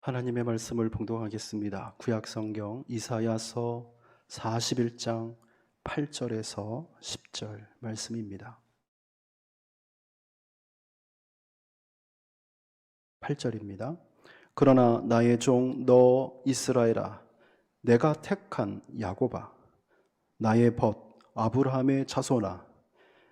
하나님의 말씀을 봉독하겠습니다. 구약성경 이사야서 41장 8절에서 10절 말씀입니다. 8절입니다. 그러나 나의 종 너 이스라엘아, 내가 택한 야곱아, 나의 벗 아브라함의 자손아,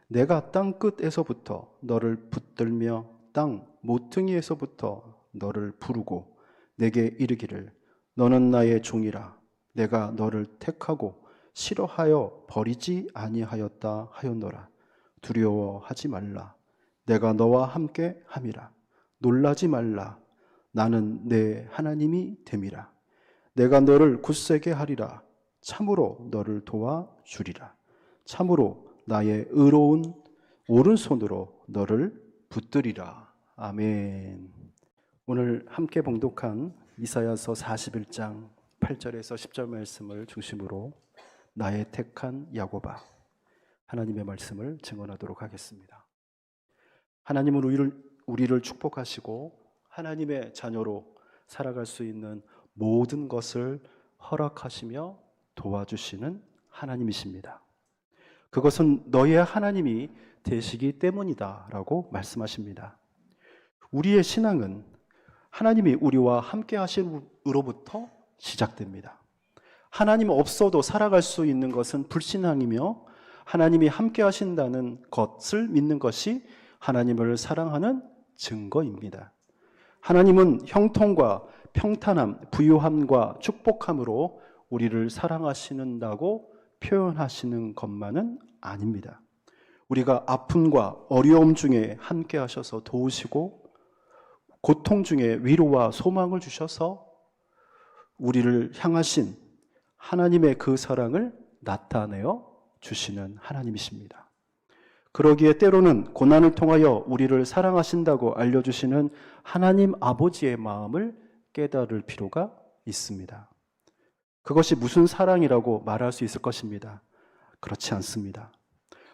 내가 땅 끝에서부터 너를 붙들며 땅 모퉁이에서부터 너를 부르고 내게 이르기를 너는 나의 종이라. 내가 너를 택하고 싫어하여 버리지 아니하였다 하였노라. 두려워하지 말라. 내가 너와 함께 함이라. 놀라지 말라. 나는 내 하나님이 됨이라. 내가 너를 굳세게 하리라. 참으로 너를 도와주리라. 참으로 나의 의로운 오른손으로 너를 붙들이라. 아멘. 오늘 함께 봉독한 이사야서 41장 8절에서 10절 말씀을 중심으로 나의 택한 야곱아, 하나님의 말씀을 증언하도록 하겠습니다. 하나님은 우리를 축복하시고 하나님의 자녀로 살아갈 수 있는 모든 것을 허락하시며 도와주시는 하나님이십니다. 그것은 너의 하나님이 되시기 때문이다 라고 말씀하십니다. 우리의 신앙은 하나님이 우리와 함께 하심으로부터 시작됩니다. 하나님 없어도 살아갈 수 있는 것은 불신앙이며, 하나님이 함께 하신다는 것을 믿는 것이 하나님을 사랑하는 증거입니다. 하나님은 형통과 평탄함, 부유함과 축복함으로 우리를 사랑하시는다고 표현하시는 것만은 아닙니다. 우리가 아픔과 어려움 중에 함께 하셔서 도우시고, 고통 중에 위로와 소망을 주셔서 우리를 향하신 하나님의 그 사랑을 나타내어 주시는 하나님이십니다. 그러기에 때로는 고난을 통하여 우리를 사랑하신다고 알려주시는 하나님 아버지의 마음을 깨달을 필요가 있습니다. 그것이 무슨 사랑이라고 말할 수 있을 것입니다. 그렇지 않습니다.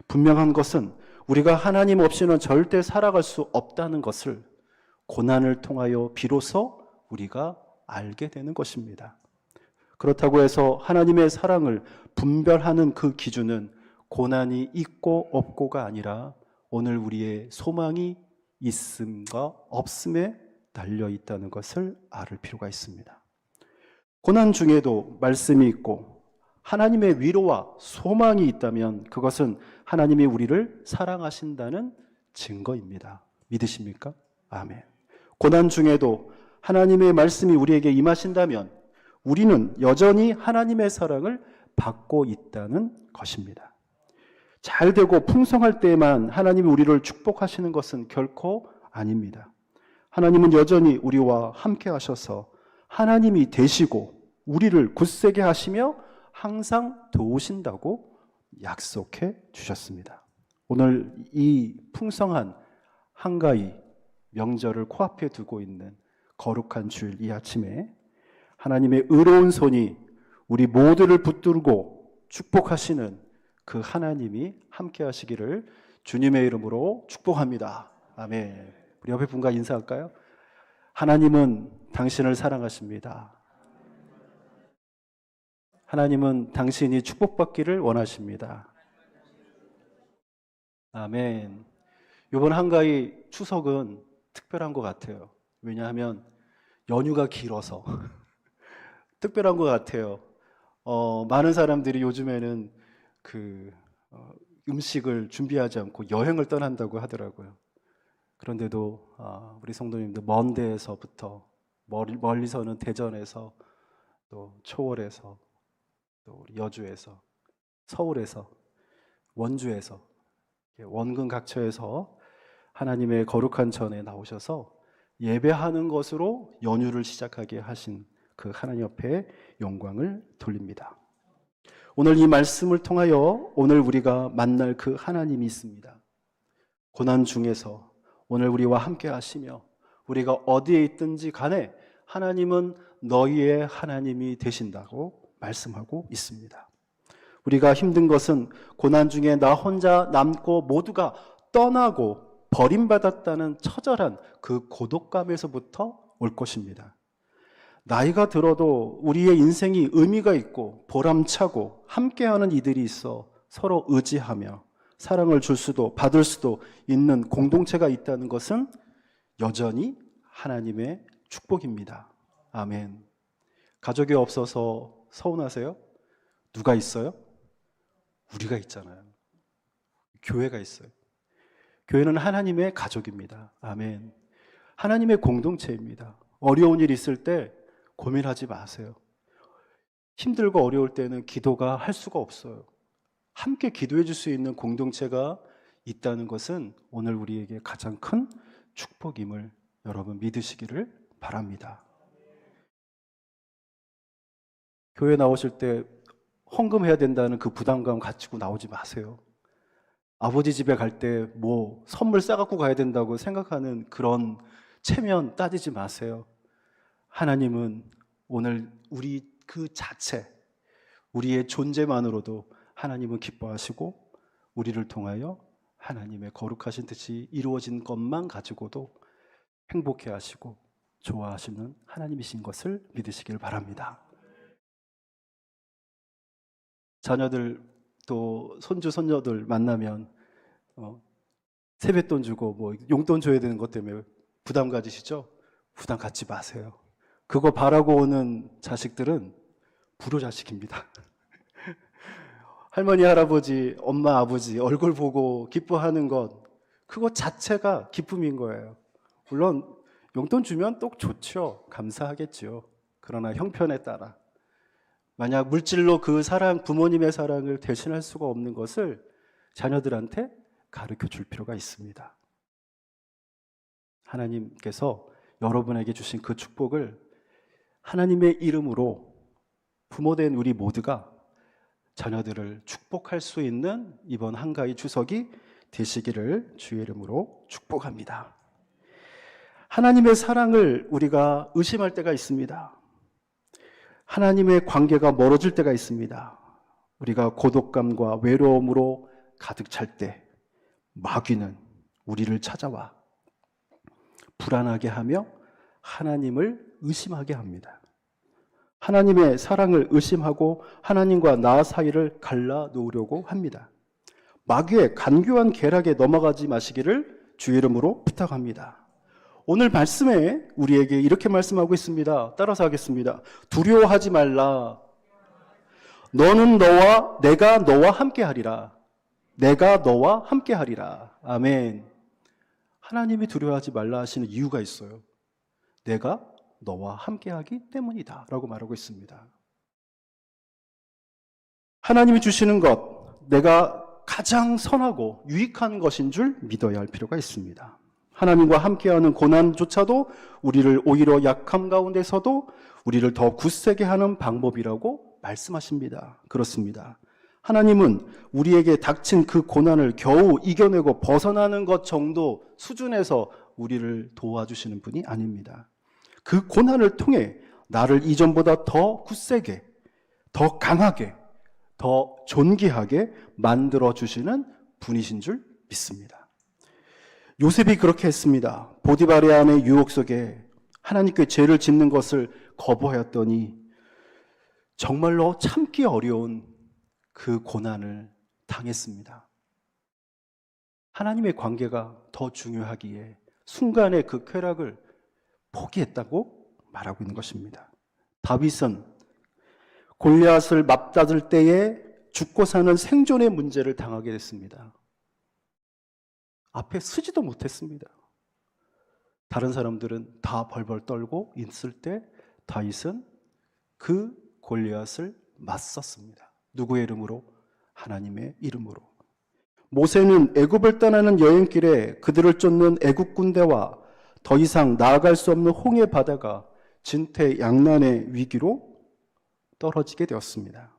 분명한 것은 우리가 하나님 없이는 절대 살아갈 수 없다는 것을 고난을 통하여 비로소 우리가 알게 되는 것입니다. 그렇다고 해서 하나님의 사랑을 분별하는 그 기준은 고난이 있고 없고가 아니라 오늘 우리의 소망이 있음과 없음에 달려 있다는 것을 알을 필요가 있습니다. 고난 중에도 말씀이 있고 하나님의 위로와 소망이 있다면 그것은 하나님이 우리를 사랑하신다는 증거입니다. 믿으십니까? 아멘. 고난 중에도 하나님의 말씀이 우리에게 임하신다면 우리는 여전히 하나님의 사랑을 받고 있다는 것입니다. 잘 되고 풍성할 때에만 하나님이 우리를 축복하시는 것은 결코 아닙니다. 하나님은 여전히 우리와 함께 하셔서 하나님이 되시고 우리를 굳세게 하시며 항상 도우신다고 약속해 주셨습니다. 오늘 이 풍성한 한가위 명절을 코앞에 두고 있는 거룩한 주일 이 아침에 하나님의 의로운 손이 우리 모두를 붙들고 축복하시는 그 하나님이 함께 하시기를 주님의 이름으로 축복합니다. 아멘. 우리 옆에 분과 인사할까요? 하나님은 당신을 사랑하십니다. 하나님은 당신이 축복받기를 원하십니다. 아멘. 이번 한가위 추석은 특별한 것 같아요. 왜냐하면 연휴가 길어서 특별한 것 같아요. 많은 사람들이 요즘에는 음식을 준비하지 않고 여행을 떠난다고 하더라고요. 그런데도 우리 성도님들 먼 데에서부터 멀리서는 대전에서 또 초월에서 또 우리 여주에서 서울에서 원주에서 원근 각처에서 하나님의 거룩한 전에 나오셔서 예배하는 것으로 연휴를 시작하게 하신 그 하나님 앞에 영광을 돌립니다. 오늘 이 말씀을 통하여 오늘 우리가 만날 그 하나님이 있습니다. 고난 중에서 오늘 우리와 함께 하시며 우리가 어디에 있든지 간에 하나님은 너희의 하나님이 되신다고 말씀하고 있습니다. 우리가 힘든 것은 고난 중에 나 혼자 남고 모두가 떠나고 버림받았다는 처절한 그 고독감에서부터 올 것입니다. 나이가 들어도 우리의 인생이 의미가 있고 보람차고 함께하는 이들이 있어 서로 의지하며 사랑을 줄 수도 받을 수도 있는 공동체가 있다는 것은 여전히 하나님의 축복입니다. 아멘. 가족이 없어서 서운하세요? 누가 있어요? 우리가 있잖아요. 교회가 있어요. 교회는 하나님의 가족입니다. 아멘. 하나님의 공동체입니다. 어려운 일 있을 때 고민하지 마세요. 힘들고 어려울 때는 기도가 할 수가 없어요. 함께 기도해 줄 수 있는 공동체가 있다는 것은 오늘 우리에게 가장 큰 축복임을 여러분 믿으시기를 바랍니다. 교회 나오실 때 헌금해야 된다는 그 부담감 가지고 나오지 마세요. 아버지 집에 갈 때 뭐 선물 싸갖고 가야 된다고 생각하는 그런 체면 따지지 마세요. 하나님은 오늘 우리 그 자체, 우리의 존재만으로도 하나님은 기뻐하시고 우리를 통하여 하나님의 거룩하신 뜻이 이루어진 것만 가지고도 행복해 하시고 좋아하시는 하나님이신 것을 믿으시길 바랍니다. 자녀들 또 손주 손녀들 만나면 세뱃돈 주고 뭐 용돈 줘야 되는 것 때문에 부담 가지시죠? 부담 갖지 마세요. 그거 바라고 오는 자식들은 불효자식입니다. 할머니, 할아버지, 엄마, 아버지 얼굴 보고 기뻐하는 것, 그거 자체가 기쁨인 거예요. 물론 용돈 주면 또 좋죠. 감사하겠죠. 그러나 형편에 따라 만약 물질로 그 사랑, 부모님의 사랑을 대신할 수가 없는 것을 자녀들한테 가르쳐 줄 필요가 있습니다. 하나님께서 여러분에게 주신 그 축복을 하나님의 이름으로 부모된 우리 모두가 자녀들을 축복할 수 있는 이번 한가위 추석이 되시기를 주의 이름으로 축복합니다. 하나님의 사랑을 우리가 의심할 때가 있습니다. 하나님의 관계가 멀어질 때가 있습니다. 우리가 고독감과 외로움으로 가득 찰 때 마귀는 우리를 찾아와 불안하게 하며 하나님을 의심하게 합니다. 하나님의 사랑을 의심하고 하나님과 나 사이를 갈라놓으려고 합니다. 마귀의 간교한 계략에 넘어가지 마시기를 주의 이름으로 부탁합니다. 오늘 말씀에 우리에게 이렇게 말씀하고 있습니다. 따라서 하겠습니다. 두려워하지 말라. 너는 너와 내가 너와 함께하리라. 내가 너와 함께하리라. 아멘. 하나님이 두려워하지 말라 하시는 이유가 있어요. 내가 너와 함께하기 때문이다 라고 말하고 있습니다. 하나님이 주시는 것, 내가 가장 선하고 유익한 것인 줄 믿어야 할 필요가 있습니다. 하나님과 함께하는 고난조차도 우리를 오히려 약함 가운데서도 우리를 더 굳세게 하는 방법이라고 말씀하십니다. 그렇습니다. 하나님은 우리에게 닥친 그 고난을 겨우 이겨내고 벗어나는 것 정도 수준에서 우리를 도와주시는 분이 아닙니다. 그 고난을 통해 나를 이전보다 더 굳세게, 더 강하게, 더 존귀하게 만들어주시는 분이신 줄 믿습니다. 요셉이 그렇게 했습니다. 보디발의 아내 유혹 속에 하나님께 죄를 짓는 것을 거부하였더니 정말로 참기 어려운 그 고난을 당했습니다. 하나님의 관계가 더 중요하기에 순간의 그 쾌락을 포기했다고 말하고 있는 것입니다. 다윗은 골리앗을 맞닥을 때에 죽고 사는 생존의 문제를 당하게 됐습니다. 앞에 서지도 못했습니다. 다른 사람들은 다 벌벌 떨고 있을 때 다윗은 그 골리앗을 맞섰습니다. 누구의 이름으로? 하나님의 이름으로. 모세는 애굽을 떠나는 여행길에 그들을 쫓는 애굽 군대와 더 이상 나아갈 수 없는 홍해 바다가 진퇴양난의 위기로 떨어지게 되었습니다.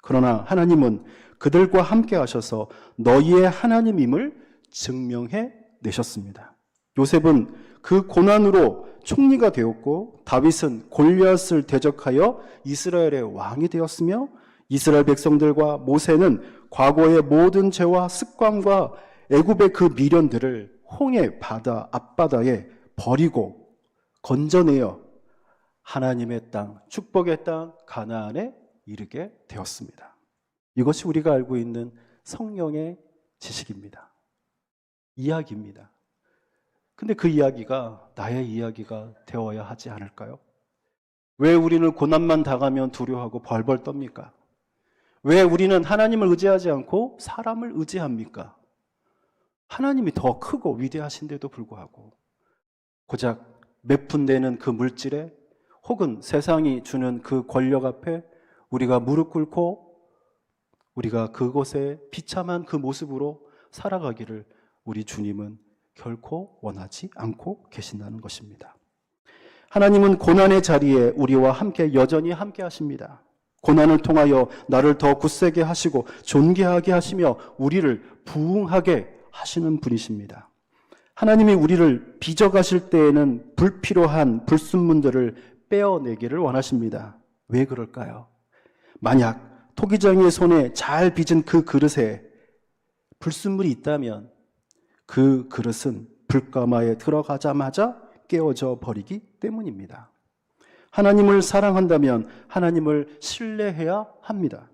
그러나 하나님은 그들과 함께 하셔서 너희의 하나님임을 증명해 내셨습니다. 요셉은 그 고난으로 총리가 되었고 다윗은 골리앗을 대적하여 이스라엘의 왕이 되었으며 이스라엘 백성들과 모세는 과거의 모든 죄와 습관과 애굽의 그 미련들을 홍해 바다 앞바다에 버리고 건져내어 하나님의 땅, 축복의 땅 가나안에 이르게 되었습니다. 이것이 우리가 알고 있는 성령의 지식입니다. 이야기입니다. 근데 그 이야기가 나의 이야기가 되어야 하지 않을까요? 왜 우리는 고난만 당하면 두려워하고 벌벌 떱니까? 왜 우리는 하나님을 의지하지 않고 사람을 의지합니까? 하나님이 더 크고 위대하신데도 불구하고 고작 몇 푼 되는 그 물질에 혹은 세상이 주는 그 권력 앞에 우리가 무릎 꿇고 우리가 그곳에 비참한 그 모습으로 살아가기를 우리 주님은 결코 원하지 않고 계신다는 것입니다. 하나님은 고난의 자리에 우리와 함께 여전히 함께 하십니다. 고난을 통하여 나를 더 굳세게 하시고 존귀하게 하시며 우리를 부흥하게 하시는 분이십니다. 하나님이 우리를 빚어가실 때에는 불필요한 불순물들을 빼어내기를 원하십니다. 왜 그럴까요? 만약 토기장이의 손에 잘 빚은 그 그릇에 불순물이 있다면 그 그릇은 불가마에 들어가자마자 깨어져 버리기 때문입니다. 하나님을 사랑한다면 하나님을 신뢰해야 합니다.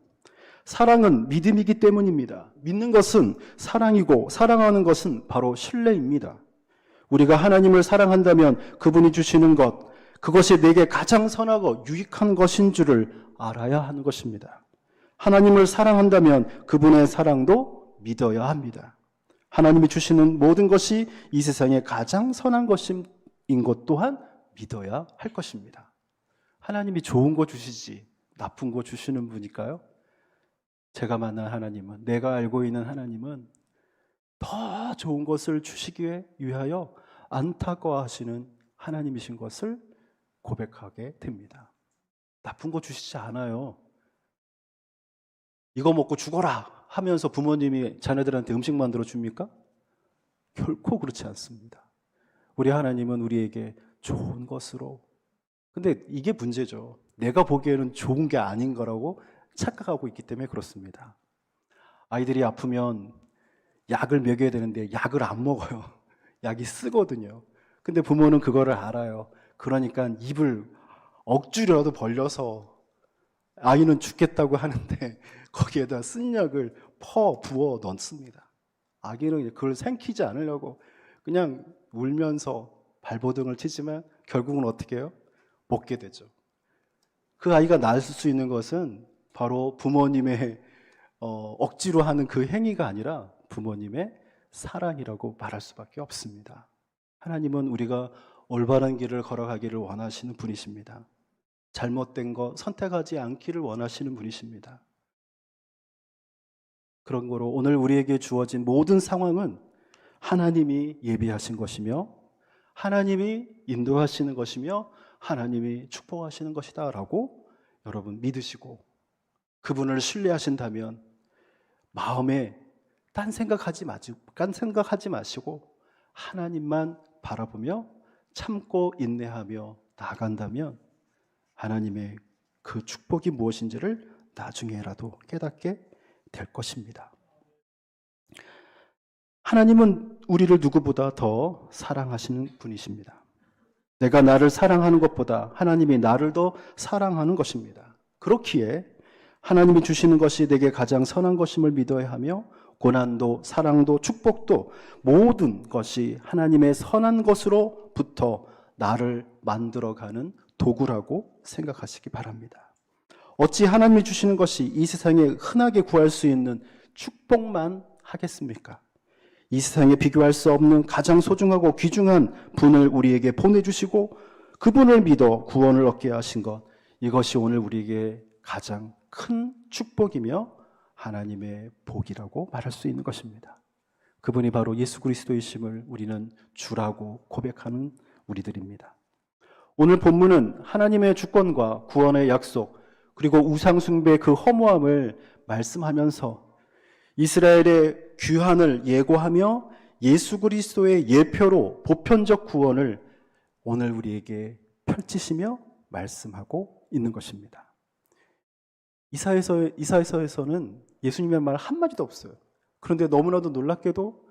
사랑은 믿음이기 때문입니다. 믿는 것은 사랑이고 사랑하는 것은 바로 신뢰입니다. 우리가 하나님을 사랑한다면 그분이 주시는 것, 그것이 내게 가장 선하고 유익한 것인 줄을 알아야 하는 것입니다. 하나님을 사랑한다면 그분의 사랑도 믿어야 합니다. 하나님이 주시는 모든 것이 이 세상에 가장 선한 것인 것 또한 믿어야 할 것입니다. 하나님이 좋은 거 주시지 나쁜 거 주시는 분일까요? 제가 만난 하나님은, 내가 알고 있는 하나님은 더 좋은 것을 주시기 위하여 안타까워하시는 하나님이신 것을 고백하게 됩니다. 나쁜 거 주시지 않아요. 이거 먹고 죽어라 하면서 부모님이 자녀들한테 음식 만들어 줍니까? 결코 그렇지 않습니다. 우리 하나님은 우리에게 좋은 것으로, 근데 이게 문제죠. 내가 보기에는 좋은 게 아닌 거라고 착각하고 있기 때문에 그렇습니다. 아이들이 아프면 약을 먹여야 되는데 약을 안 먹어요. 약이 쓰거든요. 근데 부모는 그거를 알아요. 그러니까 입을 억지로라도 벌려서 아이는 죽겠다고 하는데 거기에다 쓴 약을 부어 넣습니다. 아기는 그걸 생기지 않으려고 그냥 울면서 발버둥을 치지만 결국은 어떻게 해요? 먹게 되죠. 그 아이가 낳을 수 있는 것은 바로 부모님의 억지로 하는 그 행위가 아니라 부모님의 사랑이라고 말할 수밖에 없습니다. 하나님은 우리가 올바른 길을 걸어가기를 원하시는 분이십니다. 잘못된 거 선택하지 않기를 원하시는 분이십니다. 그런 거로 오늘 우리에게 주어진 모든 상황은 하나님이 예비하신 것이며 하나님이 인도하시는 것이며 하나님이 축복하시는 것이다 라고 여러분 믿으시고 그분을 신뢰하신다면 마음에 딴 생각하지 마시고 하나님만 바라보며 참고 인내하며 나아간다면 하나님의 그 축복이 무엇인지를 나중에라도 깨닫게 될 것입니다. 하나님은 우리를 누구보다 더 사랑하시는 분이십니다. 내가 나를 사랑하는 것보다 하나님이 나를 더 사랑하는 것입니다. 그렇기에 하나님이 주시는 것이 내게 가장 선한 것임을 믿어야 하며 고난도 사랑도 축복도 모든 것이 하나님의 선한 것으로부터 나를 만들어가는 도구라고 생각하시기 바랍니다. 어찌 하나님이 주시는 것이 이 세상에 흔하게 구할 수 있는 축복만 하겠습니까? 이 세상에 비교할 수 없는 가장 소중하고 귀중한 분을 우리에게 보내주시고 그분을 믿어 구원을 얻게 하신 것, 이것이 오늘 우리에게 가장 큰 축복이며 하나님의 복이라고 말할 수 있는 것입니다. 그분이 바로 예수 그리스도이심을 우리는 주라고 고백하는 우리들입니다. 오늘 본문은 하나님의 주권과 구원의 약속 그리고 우상숭배의 그 허무함을 말씀하면서 이스라엘의 귀환을 예고하며 예수 그리스도의 예표로 보편적 구원을 오늘 우리에게 펼치시며 말씀하고 있는 것입니다. 이사야서에서는 예수님의 말 한마디도 없어요. 그런데 너무나도 놀랍게도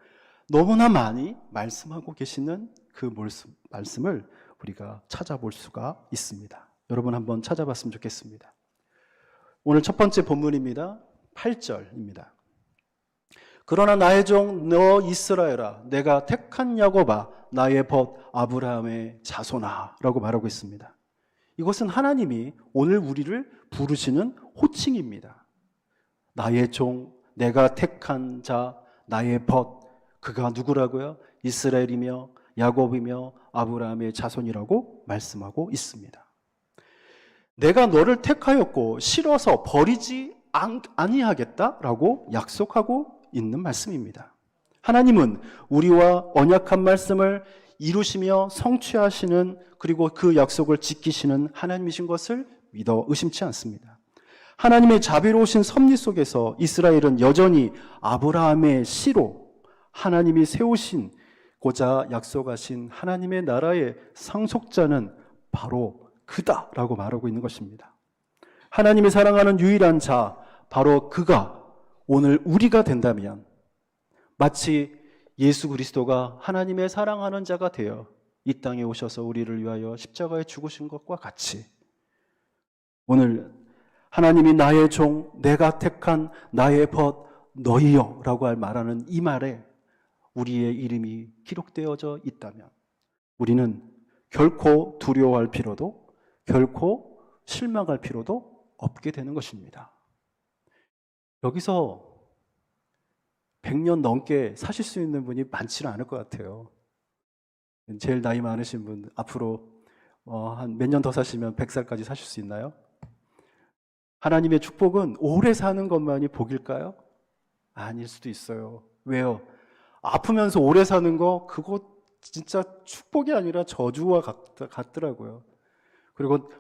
너무나 많이 말씀하고 계시는 그 말씀을 우리가 찾아볼 수가 있습니다. 여러분 한번 찾아봤으면 좋겠습니다. 오늘 첫 번째 본문입니다. 8절입니다. 그러나 나의 종 너 이스라엘아 내가 택한 야곱아 나의 벗 아브라함의 자손아 라고 말하고 있습니다. 이것은 하나님이 오늘 우리를 부르시는 호칭입니다. 나의 종, 내가 택한 자, 나의 벗, 그가 누구라고요? 이스라엘이며 야곱이며 아브라함의 자손이라고 말씀하고 있습니다. 내가 너를 택하였고 싫어서 버리지 아니하겠다라고 약속하고 있는 말씀입니다. 하나님은 우리와 언약한 말씀을 이루시며 성취하시는, 그리고 그 약속을 지키시는 하나님이신 것을 믿어 의심치 않습니다. 하나님의 자비로우신 섭리 속에서 이스라엘은 여전히 아브라함의 씨로 하나님이 세우신 고자 약속하신 하나님의 나라의 상속자는 바로 그다라고 말하고 있는 것입니다. 하나님이 사랑하는 유일한 자, 바로 그가 오늘 우리가 된다면 마치 예수 그리스도가 하나님의 사랑하는 자가 되어 이 땅에 오셔서 우리를 위하여 십자가에 죽으신 것과 같이 오늘 하나님이 나의 종, 내가 택한 나의 벗 너희여 라고 말하는 이 말에 우리의 이름이 기록되어져 있다면 우리는 결코 두려워할 필요도 결코 실망할 필요도 없게 되는 것입니다. 여기서 100년 넘게 사실 수 있는 분이 많지는 않을 것 같아요. 제일 나이 많으신 분 앞으로 한 몇 년 더 사시면 100살까지 사실 수 있나요? 하나님의 축복은 오래 사는 것만이 복일까요? 아닐 수도 있어요. 왜요? 아프면서 오래 사는 거 그거 진짜 축복이 아니라 저주와 같더라고요. 그리고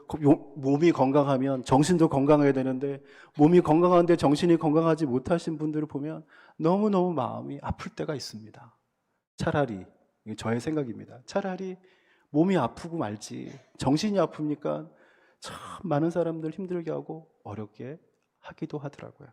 몸이 건강하면 정신도 건강해야 되는데 몸이 건강한데 정신이 건강하지 못하신 분들을 보면 너무너무 마음이 아플 때가 있습니다. 차라리, 이게 저의 생각입니다. 차라리 몸이 아프고 말지 정신이 아프니까 참 많은 사람들 힘들게 하고 어렵게 하기도 하더라고요.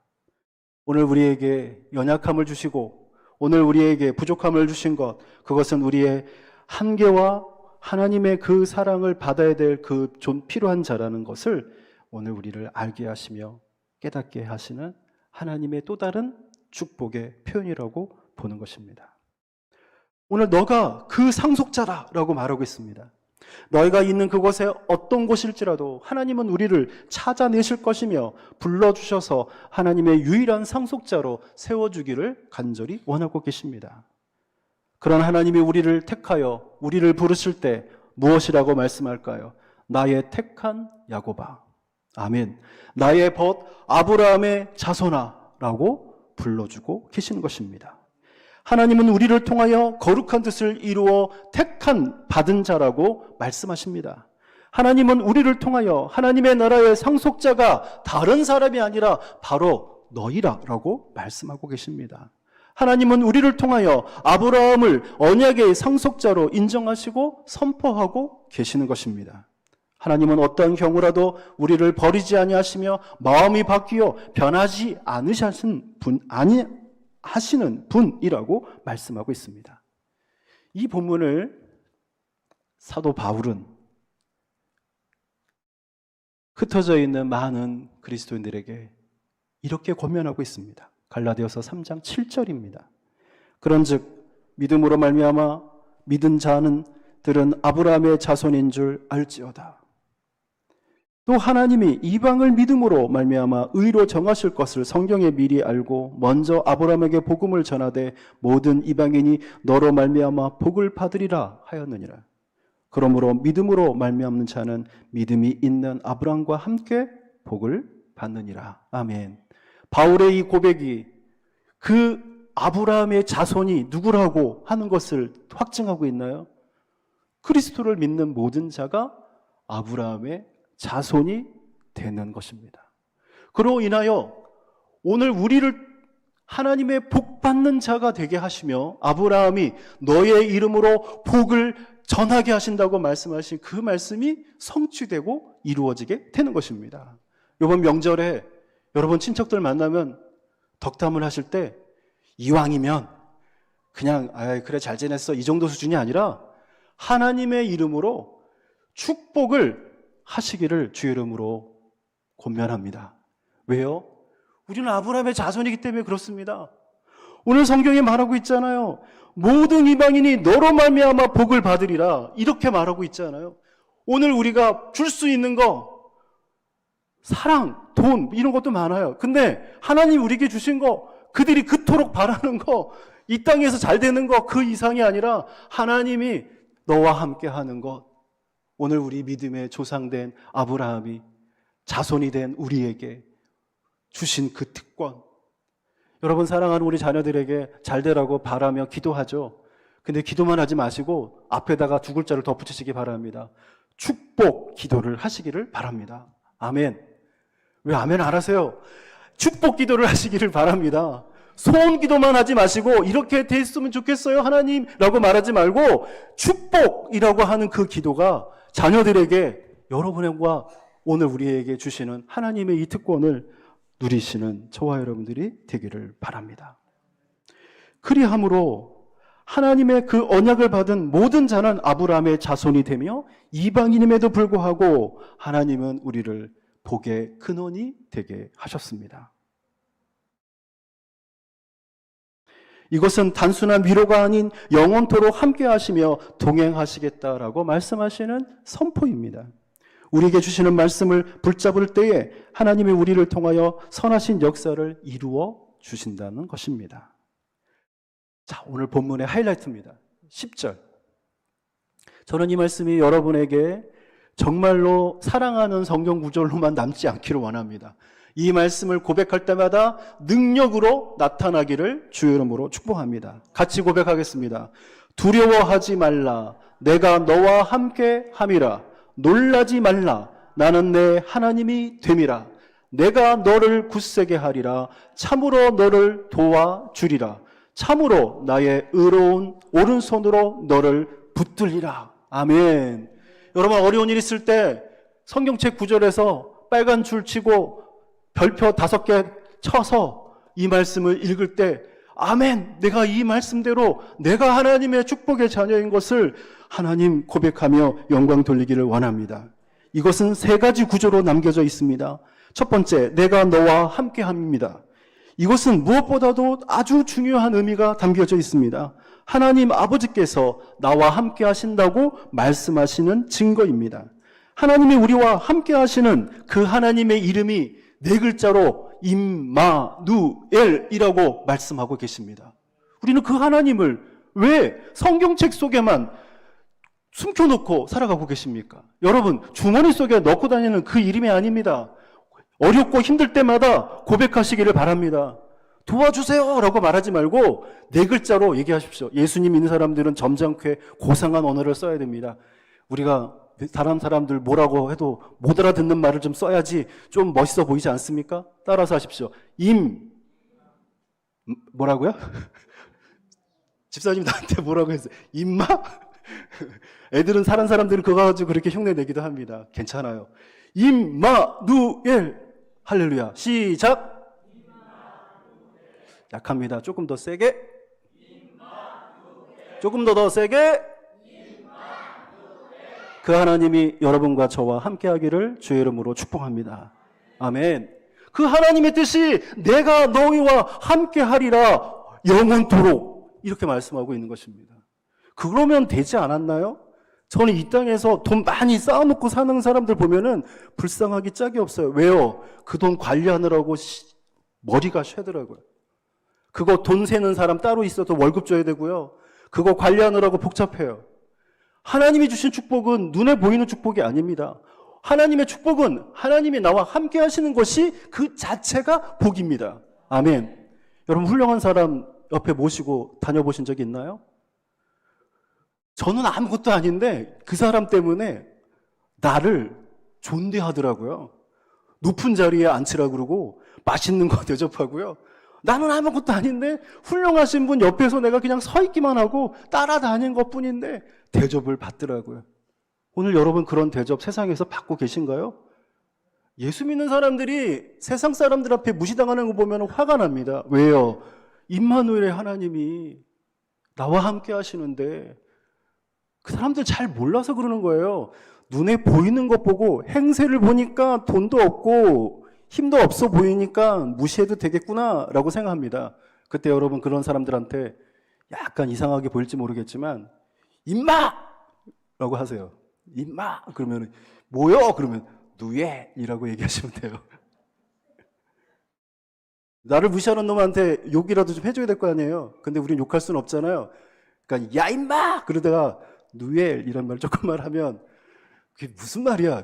오늘 우리에게 연약함을 주시고 오늘 우리에게 부족함을 주신 것, 그것은 우리의 한계와 하나님의 그 사랑을 받아야 될 그 좀 필요한 자라는 것을 오늘 우리를 알게 하시며 깨닫게 하시는 하나님의 또 다른 축복의 표현이라고 보는 것입니다. 오늘 너가 그 상속자라고 말하고 있습니다. 너희가 있는 그곳에 어떤 곳일지라도 하나님은 우리를 찾아내실 것이며 불러주셔서 하나님의 유일한 상속자로 세워주기를 간절히 원하고 계십니다. 그런 하나님이 우리를 택하여 우리를 부르실 때 무엇이라고 말씀할까요? 나의 택한 야곱아. 아멘. 나의 벗 아브라함의 자손아 라고 불러주고 계시는 것입니다. 하나님은 우리를 통하여 거룩한 뜻을 이루어 택한 받은 자라고 말씀하십니다. 하나님은 우리를 통하여 하나님의 나라의 상속자가 다른 사람이 아니라 바로 너희라고 말씀하고 계십니다. 하나님은 우리를 통하여 아브라함을 언약의 상속자로 인정하시고 선포하고 계시는 것입니다. 하나님은 어떤 경우라도 우리를 버리지 아니하시며 마음이 바뀌어 변하지 않으시는 분이라고 말씀하고 있습니다. 이 본문을 사도 바울은 흩어져 있는 많은 그리스도인들에게 이렇게 권면하고 있습니다. 갈라디아서 3장 7절입니다. 그런즉 믿음으로 말미암아 믿은 자들은 아브라함의 자손인 줄 알지어다. 또 하나님이 이방을 믿음으로 말미암아 의로 정하실 것을 성경에 미리 알고 먼저 아브라함에게 복음을 전하되 모든 이방인이 너로 말미암아 복을 받으리라 하였느니라. 그러므로 믿음으로 말미암는 자는 믿음이 있는 아브라함과 함께 복을 받느니라. 아멘. 바울의 이 고백이 그 아브라함의 자손이 누구라고 하는 것을 확증하고 있나요? 그리스도를 믿는 모든 자가 아브라함의 자손이 되는 것입니다. 그로 인하여 오늘 우리를 하나님의 복 받는 자가 되게 하시며 아브라함이 너의 이름으로 복을 전하게 하신다고 말씀하신 그 말씀이 성취되고 이루어지게 되는 것입니다. 이번 명절에 여러분 친척들 만나면 덕담을 하실 때 이왕이면 그냥 그래 잘 지냈어 이 정도 수준이 아니라 하나님의 이름으로 축복을 하시기를 주의 이름으로 권면합니다. 왜요? 우리는 아브라함의 자손이기 때문에 그렇습니다. 오늘 성경에 말하고 있잖아요. 모든 이방인이 너로 말미암아 복을 받으리라, 이렇게 말하고 있잖아요. 오늘 우리가 줄 수 있는 거, 사랑, 돈, 이런 것도 많아요. 근데 하나님 우리에게 주신 거, 그들이 그토록 바라는 거, 이 땅에서 잘 되는 거, 그 이상이 아니라 하나님이 너와 함께 하는 것, 오늘 우리 믿음의 조상된 아브라함이 자손이 된 우리에게 주신 그 특권. 여러분, 사랑하는 우리 자녀들에게 잘 되라고 바라며 기도하죠. 근데 기도만 하지 마시고 앞에다가 두 글자를 덧붙이시기 바랍니다. 축복 기도를 하시기를 바랍니다. 아멘. 왜 아멘 안 하세요? 축복 기도를 하시기를 바랍니다. 소원 기도만 하지 마시고 이렇게 됐으면 좋겠어요 하나님 라고 말하지 말고 축복이라고 하는 그 기도가 자녀들에게, 여러분과 오늘 우리에게 주시는 하나님의 이 특권을 누리시는 저와 여러분들이 되기를 바랍니다. 그리함으로 하나님의 그 언약을 받은 모든 자는 아브라함의 자손이 되며 이방인임에도 불구하고 하나님은 우리를 복의 근원이 되게 하셨습니다. 이것은 단순한 위로가 아닌 영원토록 함께 하시며 동행하시겠다라고 말씀하시는 선포입니다. 우리에게 주시는 말씀을 붙잡을 때에 하나님이 우리를 통하여 선하신 역사를 이루어 주신다는 것입니다. 자, 오늘 본문의 하이라이트입니다. 10절. 저는 이 말씀이 여러분에게 정말로 사랑하는 성경 구절로만 남지 않기를 원합니다. 이 말씀을 고백할 때마다 능력으로 나타나기를 주의 이름으로 축복합니다. 같이 고백하겠습니다. 두려워하지 말라. 내가 너와 함께 함이라. 놀라지 말라. 나는 내 하나님이 됨이라. 내가 너를 굳세게 하리라. 참으로 너를 도와주리라. 참으로 나의 의로운 오른손으로 너를 붙들리라. 아멘. 여러분, 어려운 일 있을 때 성경책 구절에서 빨간 줄 치고 별표 5개 쳐서 이 말씀을 읽을 때 아멘, 내가 이 말씀대로 내가 하나님의 축복의 자녀인 것을 하나님 고백하며 영광 돌리기를 원합니다. 이것은 3가지 구조로 남겨져 있습니다. 첫 번째, 내가 너와 함께함입니다. 이것은 무엇보다도 아주 중요한 의미가 담겨져 있습니다. 하나님 아버지께서 나와 함께 하신다고 말씀하시는 증거입니다. 하나님이 우리와 함께 하시는 그 하나님의 이름이 4글자로 임마누엘이라고 말씀하고 계십니다. 우리는 그 하나님을 왜 성경책 속에만 숨겨놓고 살아가고 계십니까? 여러분, 주머니 속에 넣고 다니는 그 이름이 아닙니다. 어렵고 힘들 때마다 고백하시기를 바랍니다. 도와주세요 라고 말하지 말고 4글자로 얘기하십시오. 예수님 믿는 사람들은 점잖게 고상한 언어를 써야 됩니다. 우리가 다른 사람들 뭐라고 해도 못 알아듣는 말을 좀 써야지 좀 멋있어 보이지 않습니까? 따라서 하십시오. 뭐라고요? 집사님 나한테 뭐라고 했어요? 임마? 애들은 사는 사람들은 그거 가지고 그렇게 흉내 내기도 합니다. 괜찮아요. 임마누엘. 할렐루야. 시작. 약합니다. 조금 더 세게. 조금 더 세게. 그 하나님이 여러분과 저와 함께 하기를 주의 이름으로 축복합니다. 아멘. 그 하나님의 뜻이 내가 너희와 함께 하리라 영원토록, 이렇게 말씀하고 있는 것입니다. 그러면 되지 않았나요? 저는 이 땅에서 돈 많이 쌓아놓고 사는 사람들 보면은 불쌍하기 짝이 없어요. 왜요? 그 돈 관리하느라고 머리가 쇠더라고요. 그거 돈 세는 사람 따로 있어도 월급 줘야 되고요. 그거 관리하느라고 복잡해요. 하나님이 주신 축복은 눈에 보이는 축복이 아닙니다. 하나님의 축복은 하나님이 나와 함께 하시는 것이 그 자체가 복입니다. 아멘. 여러분, 훌륭한 사람 옆에 모시고 다녀보신 적이 있나요? 저는 아무것도 아닌데 그 사람 때문에 나를 존대하더라고요. 높은 자리에 앉히라고 그러고 맛있는 거 대접하고요. 나는 아무것도 아닌데 훌륭하신 분 옆에서 내가 그냥 서 있기만 하고 따라다닌 것뿐인데 대접을 받더라고요. 오늘 여러분 그런 대접 세상에서 받고 계신가요? 예수 믿는 사람들이 세상 사람들 앞에 무시당하는 거 보면 화가 납니다. 왜요? 임마누엘의 하나님이 나와 함께 하시는데 그 사람들 잘 몰라서 그러는 거예요. 눈에 보이는 것 보고 행세를 보니까 돈도 없고 힘도 없어 보이니까 무시해도 되겠구나라고 생각합니다. 그때 여러분 그런 사람들한테 약간 이상하게 보일지 모르겠지만 임마! 라고 하세요. 임마! 그러면 뭐요? 그러면 누예이라고 얘기하시면 돼요. 나를 무시하는 놈한테 욕이라도 좀 해줘야 될 거 아니에요. 근데 우린 욕할 수는 없잖아요. 그러니까 야 임마! 그러다가 누예 이런 말 조금만 하면 그게 무슨 말이야?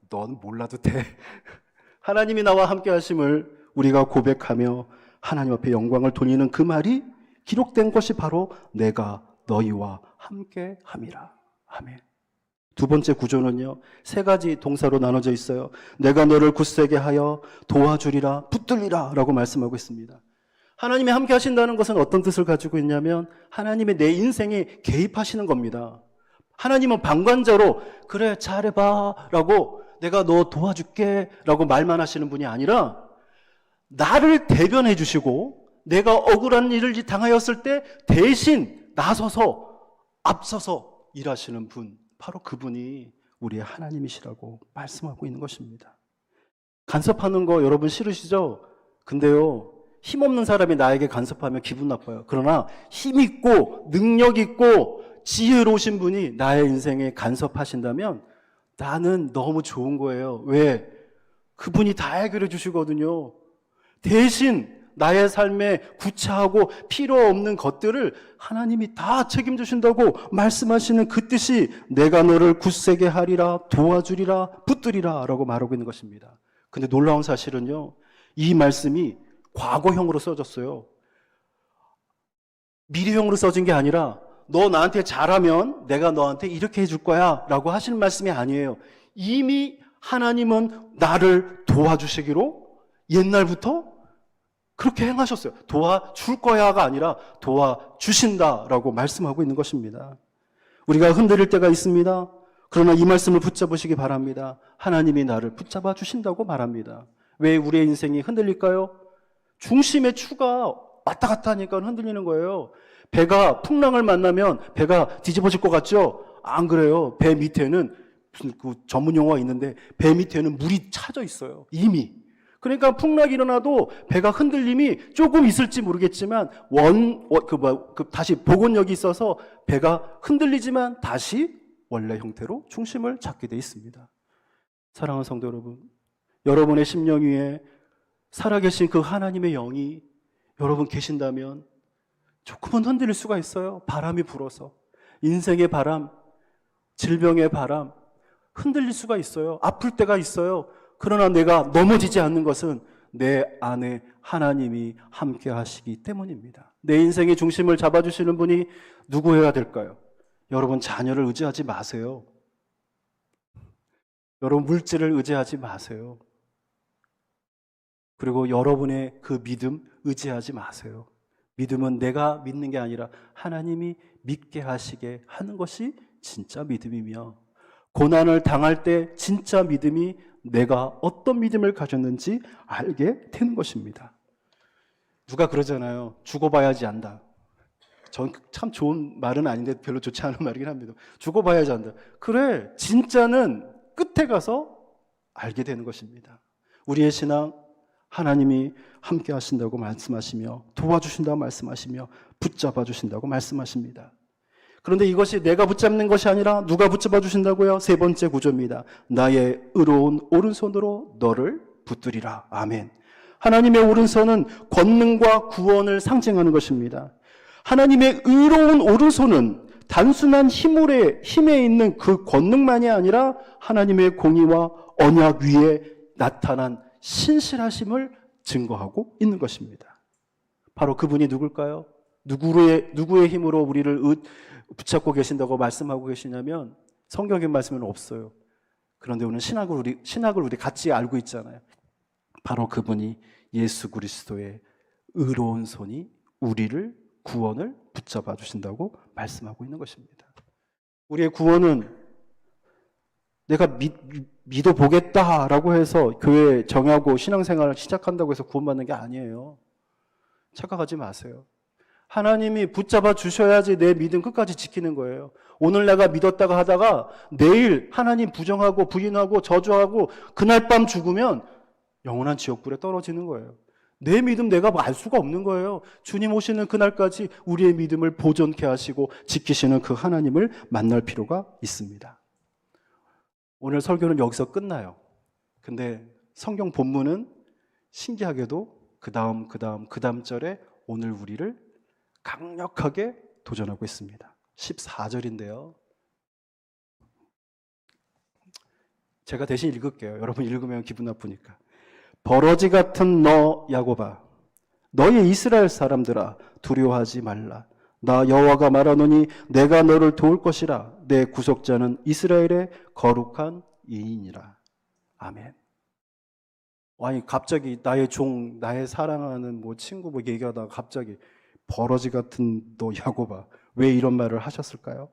넌 몰라도 돼. 하나님이 나와 함께 하심을 우리가 고백하며 하나님 앞에 영광을 돌리는 그 말이 기록된 것이 바로 내가 너희와 함께 함이라. 아멘. 두 번째 구조는요, 세 가지 동사로 나눠져 있어요. 내가 너를 굳세게 하여 도와주리라, 붙들리라 라고 말씀하고 있습니다. 하나님이 함께 하신다는 것은 어떤 뜻을 가지고 있냐면 하나님의 내 인생에 개입하시는 겁니다. 하나님은 방관자로 그래 잘해봐 라고 내가 너 도와줄게 라고 말만 하시는 분이 아니라 나를 대변해 주시고 내가 억울한 일을 당하였을 때 대신 나서서 앞서서 일하시는 분, 바로 그분이 우리의 하나님이시라고 말씀하고 있는 것입니다. 간섭하는 거 여러분 싫으시죠? 근데요, 힘없는 사람이 나에게 간섭하면 기분 나빠요. 그러나 힘 있고 능력 있고 지혜로우신 분이 나의 인생에 간섭하신다면 나는 너무 좋은 거예요. 왜? 그분이 다 해결해 주시거든요. 대신 나의 삶에 구차하고 필요 없는 것들을 하나님이 다 책임지신다고 말씀하시는 그 뜻이 내가 너를 굳세게 하리라, 도와주리라, 붙들리라 라고 말하고 있는 것입니다. 근데 놀라운 사실은요, 이 말씀이 과거형으로 써졌어요. 미래형으로 써진 게 아니라 너 나한테 잘하면 내가 너한테 이렇게 해줄 거야 라고 하시는 말씀이 아니에요. 이미 하나님은 나를 도와주시기로 옛날부터 그렇게 행하셨어요. 도와줄 거야가 아니라 도와주신다라고 말씀하고 있는 것입니다. 우리가 흔들릴 때가 있습니다. 그러나 이 말씀을 붙잡으시기 바랍니다. 하나님이 나를 붙잡아 주신다고 말합니다. 왜 우리의 인생이 흔들릴까요? 중심의 추가 왔다 갔다 하니까 흔들리는 거예요. 배가 풍랑을 만나면 배가 뒤집어질 것 같죠? 안 그래요. 배 밑에는 무슨 그 전문 용어가 있는데 배 밑에는 물이 차져 있어요. 이미. 그러니까 풍랑이 일어나도 배가 흔들림이 조금 있을지 모르겠지만 다시 복원력이 있어서 배가 흔들리지만 다시 원래 형태로 중심을 잡게 돼 있습니다. 사랑하는 성도 여러분, 여러분의 심령 위에 살아계신 그 하나님의 영이 여러분 계신다면 조금은 흔들릴 수가 있어요. 바람이 불어서. 인생의 바람, 질병의 바람, 흔들릴 수가 있어요. 아플 때가 있어요. 그러나 내가 넘어지지 않는 것은 내 안에 하나님이 함께 하시기 때문입니다. 내 인생의 중심을 잡아주시는 분이 누구여야 될까요? 여러분, 자녀를 의지하지 마세요. 여러분, 물질을 의지하지 마세요. 그리고 여러분의 그 믿음 의지하지 마세요. 믿음은 내가 믿는 게 아니라 하나님이 믿게 하시게 하는 것이 진짜 믿음이며, 고난을 당할 때 진짜 믿음이 내가 어떤 믿음을 가졌는지 알게 되는 것입니다. 누가 그러잖아요. 죽어봐야지 안다. 전 참 좋은 말은 아닌데 별로 좋지 않은 말이긴 합니다. 죽어봐야지 안다. 그래, 진짜는 끝에 가서 알게 되는 것입니다. 우리의 신앙, 하나님이 함께 하신다고 말씀하시며 도와주신다고 말씀하시며 붙잡아 주신다고 말씀하십니다. 그런데 이것이 내가 붙잡는 것이 아니라 누가 붙잡아 주신다고요? 세 번째 구조입니다. 나의 의로운 오른손으로 너를 붙들이라. 아멘. 하나님의 오른손은 권능과 구원을 상징하는 것입니다. 하나님의 의로운 오른손은 단순한 힘에 있는 그 권능만이 아니라 하나님의 공의와 언약 위에 나타난 신실하심을 증거하고 있는 것입니다. 바로 그분이 누굴까요? 누구의 힘으로 우리를 붙잡고 계신다고 말씀하고 계시냐면 성경의 말씀은 없어요. 그런데 오늘 신학을 우리 같이 알고 있잖아요. 바로 그분이 예수 그리스도의 의로운 손이 우리를 구원을 붙잡아 주신다고 말씀하고 있는 것입니다. 우리의 구원은 내가 믿어보겠다라고 해서 교회 정하고 신앙생활을 시작한다고 해서 구원받는 게 아니에요. 착각하지 마세요. 하나님이 붙잡아 주셔야지 내 믿음 끝까지 지키는 거예요. 오늘 내가 믿었다가 하다가 내일 하나님 부정하고 부인하고 저주하고 그날 밤 죽으면 영원한 지옥불에 떨어지는 거예요. 내 믿음 내가 알 수가 없는 거예요. 주님 오시는 그날까지 우리의 믿음을 보존케 하시고 지키시는 그 하나님을 만날 필요가 있습니다. 오늘 설교는 여기서 끝나요. 근데 성경 본문은 신기하게도 그 다음 절에 오늘 우리를 강력하게 도전하고 있습니다. 14절인데요. 제가 대신 읽을게요. 여러분 읽으면 기분 나쁘니까. 버러지 같은 너 야곱아, 너희 이스라엘 사람들아, 두려워하지 말라. 나 여호와가 말하노니 내가 너를 도울 것이라. 내 구속자는 이스라엘의 거룩한 이인이라. 아멘. 아니 갑자기 나의 종, 나의 사랑하는 친구 얘기하다가 갑자기 버러지 같은 너 야곱아, 왜 이런 말을 하셨을까요?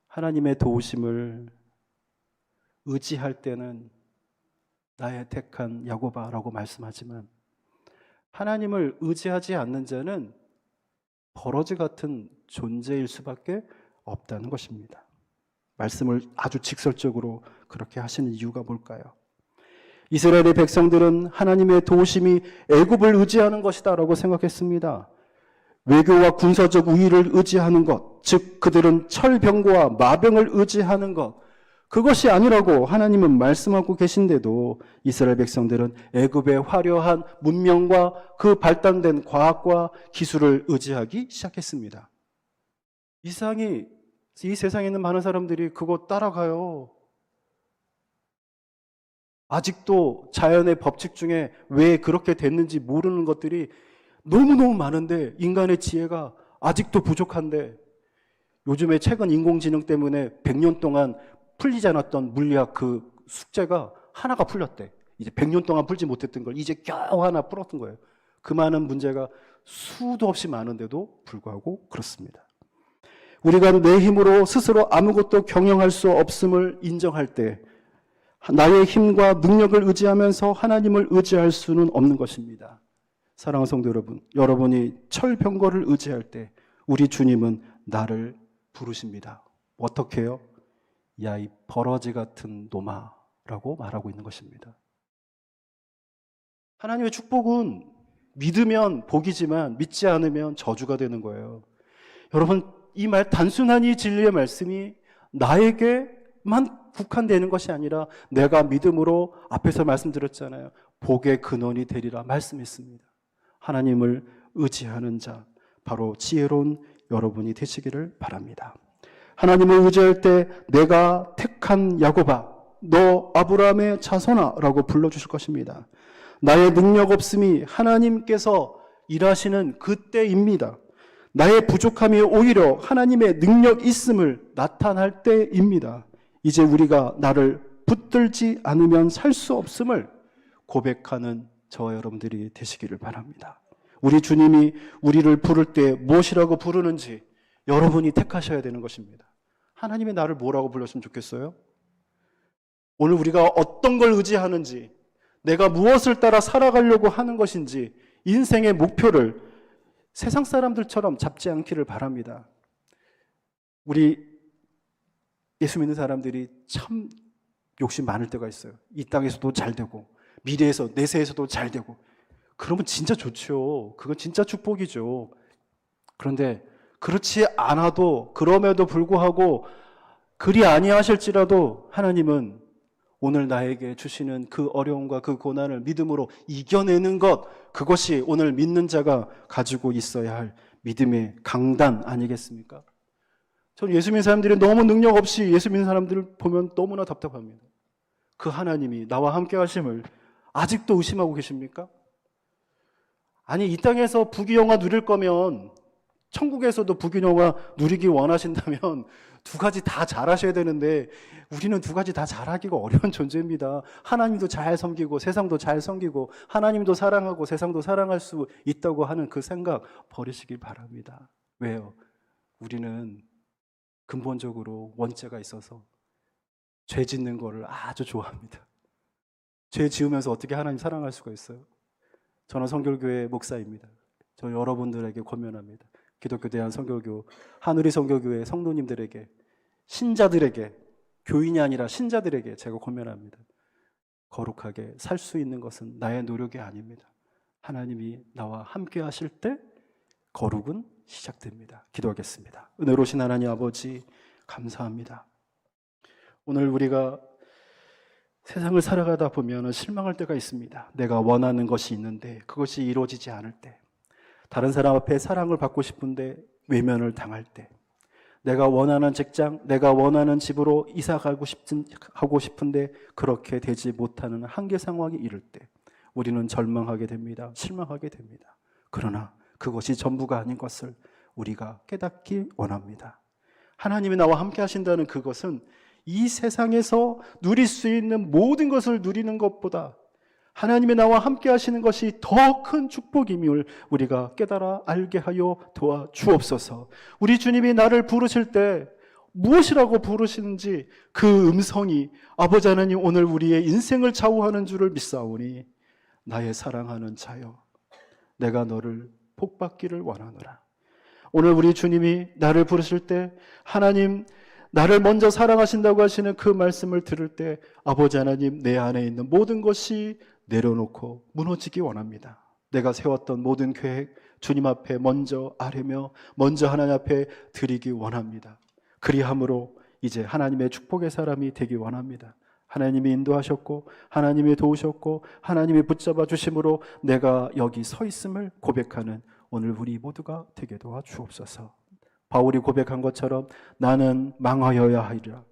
하나님의 도우심을 의지할 때는 나의 택한 야곱아라고 말씀하지만 하나님을 의지하지 않는 자는 버러지 같은 존재일 수밖에 없다는 것입니다. 말씀을 아주 직설적으로 그렇게 하시는 이유가 뭘까요? 이스라엘의 백성들은 하나님의 도우심이 애굽을 의지하는 것이다 라고 생각했습니다. 외교와 군사적 우위를 의지하는 것, 즉 그들은 철병거와 마병을 의지하는 것, 그것이 아니라고 하나님은 말씀하고 계신데도 이스라엘 백성들은 애굽의 화려한 문명과 그 발달된 과학과 기술을 의지하기 시작했습니다. 이 세상에 있는 많은 사람들이 그거 따라가요. 아직도 자연의 법칙 중에 왜 그렇게 됐는지 모르는 것들이 너무너무 많은데 인간의 지혜가 아직도 부족한데 요즘에 최근 인공지능 때문에 100년 동안 풀리지 않았던 물리학 그 숙제가 하나가 풀렸대. 이제 100년 동안 풀지 못했던 걸 이제 겨우 하나 풀었던 거예요. 그 많은 문제가 수도 없이 많은데도 불구하고 그렇습니다. 우리가 내 힘으로 스스로 아무것도 경영할 수 없음을 인정할 때 나의 힘과 능력을 의지하면서 하나님을 의지할 수는 없는 것입니다. 사랑하는 성도 여러분, 여러분이 철병거를 의지할 때 우리 주님은 나를 부르십니다. 어떻게 해요? 야, 이 버러지 같은 놈아라고 말하고 있는 것입니다. 하나님의 축복은 믿으면 복이지만 믿지 않으면 저주가 되는 거예요. 여러분, 이 말 단순한 이 진리의 말씀이 나에게만 국한되는 것이 아니라 내가 믿음으로 앞에서 말씀드렸잖아요. 복의 근원이 되리라 말씀했습니다. 하나님을 의지하는 자, 바로 지혜로운 여러분이 되시기를 바랍니다. 하나님을 의지할 때 내가 택한 야곱아, 너 아브라함의 자손아 라고 불러주실 것입니다. 나의 능력 없음이 하나님께서 일하시는 그때입니다. 나의 부족함이 오히려 하나님의 능력 있음을 나타날 때입니다. 이제 우리가 나를 붙들지 않으면 살 수 없음을 고백하는 저와 여러분들이 되시기를 바랍니다. 우리 주님이 우리를 부를 때 무엇이라고 부르는지 여러분이 택하셔야 되는 것입니다. 하나님이 나를 뭐라고 불렀으면 좋겠어요? 오늘 우리가 어떤 걸 의지하는지, 내가 무엇을 따라 살아가려고 하는 것인지 인생의 목표를 세상 사람들처럼 잡지 않기를 바랍니다. 우리 예수 믿는 사람들이 참 욕심 많을 때가 있어요. 이 땅에서도 잘 되고 미래에서 내세에서도 잘 되고 그러면 진짜 좋죠. 그건 진짜 축복이죠. 그런데 그렇지 않아도 그럼에도 불구하고 그리 아니하실지라도 하나님은 오늘 나에게 주시는 그 어려움과 그 고난을 믿음으로 이겨내는 것, 그것이 오늘 믿는 자가 가지고 있어야 할 믿음의 강단 아니겠습니까? 전 예수 믿는 사람들이 너무 능력 없이 예수 믿는 사람들을 보면 너무나 답답합니다. 그 하나님이 나와 함께 하심을 아직도 의심하고 계십니까? 아니, 이 땅에서 부귀영화 누릴 거면 천국에서도 부귀영화 누리기 원하신다면 두 가지 다 잘하셔야 되는데 우리는 두 가지 다 잘하기가 어려운 존재입니다. 하나님도 잘 섬기고 세상도 잘 섬기고 하나님도 사랑하고 세상도 사랑할 수 있다고 하는 그 생각 버리시길 바랍니다. 왜요? 우리는 근본적으로 원죄가 있어서 죄 짓는 거를 아주 좋아합니다. 죄 지으면서 어떻게 하나님 사랑할 수가 있어요? 저는 성결교회 목사입니다. 저 여러분들에게 권면합니다. 기독교 대한선교교 하누리 선교교회 성도님들에게, 신자들에게, 교인이 아니라 신자들에게 제가 권면합니다. 거룩하게 살 수 있는 것은 나의 노력이 아닙니다. 하나님이 나와 함께 하실 때 거룩은 시작됩니다. 기도하겠습니다. 은혜로우신 하나님 아버지, 감사합니다. 오늘 우리가 세상을 살아가다 보면 실망할 때가 있습니다. 내가 원하는 것이 있는데 그것이 이루어지지 않을 때, 다른 사람 앞에 사랑을 받고 싶은데 외면을 당할 때, 내가 원하는 직장, 내가 원하는 집으로 이사 하고 싶은데 그렇게 되지 못하는 한계 상황이 이를 때 우리는 절망하게 됩니다. 실망하게 됩니다. 그러나 그것이 전부가 아닌 것을 우리가 깨닫기 원합니다. 하나님이 나와 함께 하신다는 그것은 이 세상에서 누릴 수 있는 모든 것을 누리는 것보다 하나님이 나와 함께 하시는 것이 더 큰 축복임을 우리가 깨달아 알게 하여 도와주옵소서. 우리 주님이 나를 부르실 때 무엇이라고 부르시는지 그 음성이 아버지 하나님 오늘 우리의 인생을 좌우하는 줄을 믿사오니 나의 사랑하는 자여, 내가 너를 복받기를 원하노라. 오늘 우리 주님이 나를 부르실 때 하나님 나를 먼저 사랑하신다고 하시는 그 말씀을 들을 때 아버지 하나님 내 안에 있는 모든 것이 내려놓고 무너지기 원합니다. 내가 세웠던 모든 계획 주님 앞에 먼저 아뢰며 먼저 하나님 앞에 드리기 원합니다. 그리함으로 이제 하나님의 축복의 사람이 되기 원합니다. 하나님이 인도하셨고 하나님이 도우셨고 하나님이 붙잡아 주심으로 내가 여기 서 있음을 고백하는 오늘 우리 모두가 되게 도와주옵소서. 바울이 고백한 것처럼 나는 망하여야 하리라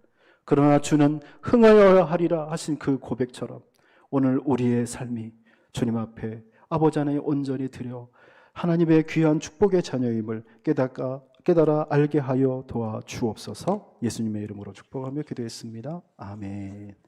그러나 주는 흥하여야 하리라 하신 그 고백처럼 오늘 우리의 삶이 주님 앞에 아버지 하나님 온전히 드려 하나님의 귀한 축복의 자녀임을 깨달아 알게 하여 도와주옵소서. 예수님의 이름으로 축복하며 기도했습니다. 아멘.